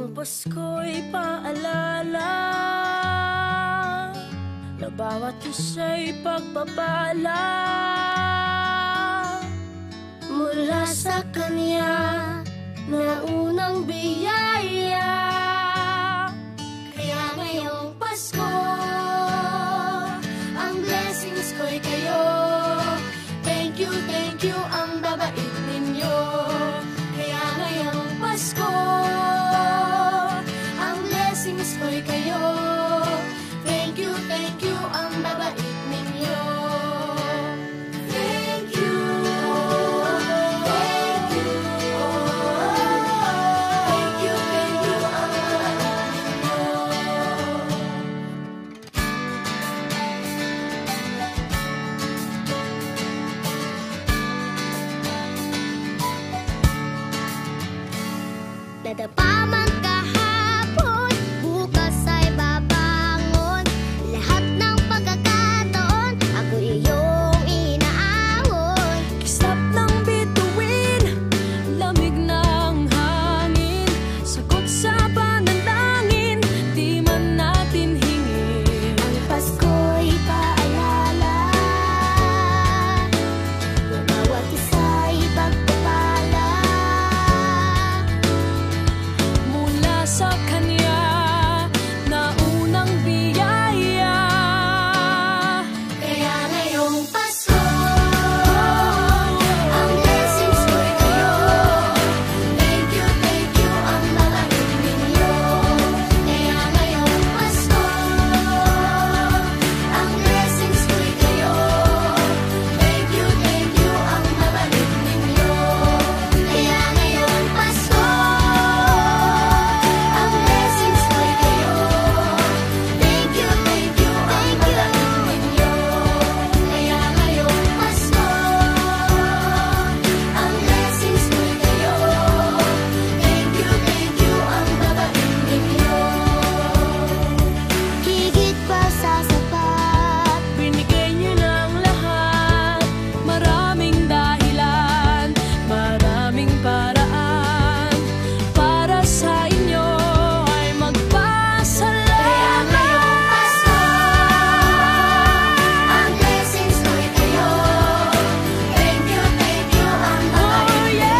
Pasko'y paalala na bawat isa'y pagpapala mula sa Kanya na unang biyaya. Kaya ngayong Pasko, ang blessings ko'y kayo. Thank you ang babait ninyo. Kaya ngayong Pasko, ko'y kayo. Thank you ang babait ninyo. Thank you ang babait ninyo. Dadapa man kahapon, bukas ay babangon. Lahat ng pagkakataon, ako iyong inaahon. Kisap ng bituin, lamig ng hangin, sagot sa panalangin, di man natin hingin. Ang Pasko'y paalala na bawat isa'y pagpapala Mula sa Kanya na unang biyaya. Kaya ngayong Pasko, ang blessings ko'y kayo. Thank you ang babait ninyo. Kaya ngayong Pasko, ang blessings ko'y kayo. Thank you ang babait ninyo. Kaya ngayong Pasko, ang blessings ko'y kayo. Thank you ang babait ninyo. Kaya ngayong Pasko, ang blessings ko'y kayo. Thank you ang babait ninyo. Higit pa sa sapat, Binigay niyo ng lahat, maraming dahilan, maraming paraan, para sa inyo ay kaya magpasalamat. ngayong Pasko, ang blessings ko'y kayo. Thank you ang babait ninyo.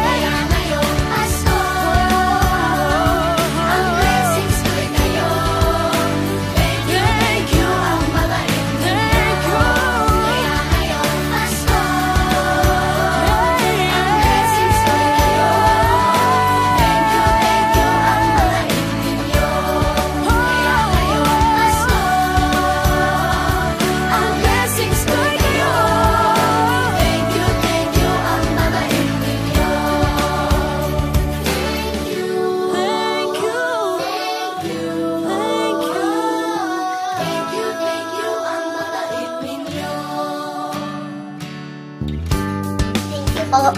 Kaya ngayong Pasko, ang blessings ko'y kayo. Thank you ang babait ninyo. Kaya ngayong Pasko, ang blessings ko'y kayo. Thank you ang babait ninyo. Kaya ngayong Pasko, ang blessings ko'y kayo. Thank you ang babait ninyo. Thank you ang babait ninyo. Thank you po.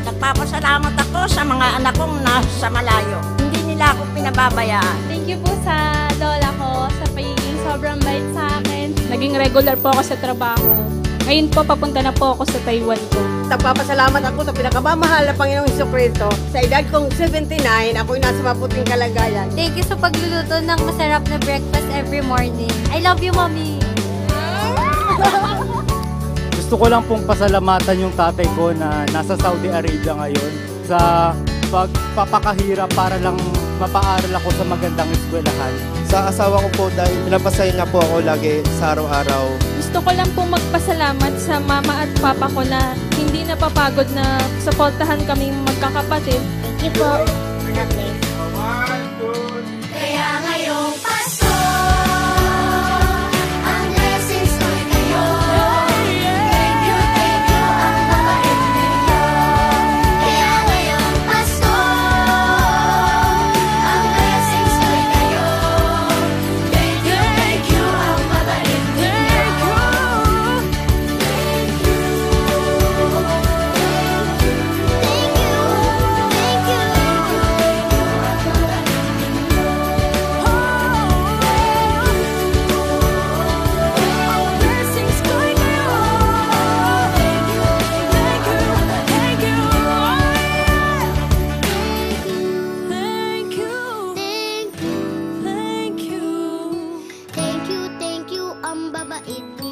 Nagpapasalamat ako sa mga anak kong nasa malayo. Hindi nila ako pinababayaan. Thank you po sa lola ko sa pagiging sobrang bait sa akin. Naging regular po ako sa trabaho. Ngayon po, papunta na po ako sa Taiwan ko. Nagpapasalamat ako sa pinakamamahal na Panginoong Jesucristo. Sa edad kong 79, ako'y nasa mabuting kalagayan. Thank you sa pagluluto ng masarap na breakfast every morning. I love you, Mommy! Gusto ko lang pong pasalamatan yung tatay ko na nasa Saudi Arabia ngayon sa pagpapakahirap para lang mapaaral ako sa magandang eskwelahan. Sa asawa ko po dahil pinapasaya niya po ako lagi sa araw-araw. Gusto ko lang pong magpasalamat sa mama at papa ko na hindi napapagod na suportahan kaming magkakapatid. Thank you po. God bless. Kaya ngayong Pasko, ang blessings ko'y kayo. Thank you ang babait ninyo. Kaya ngayong Pasko, ang blessings ko'y kayo. Thank you ang babait ninyo. Thank you mabait.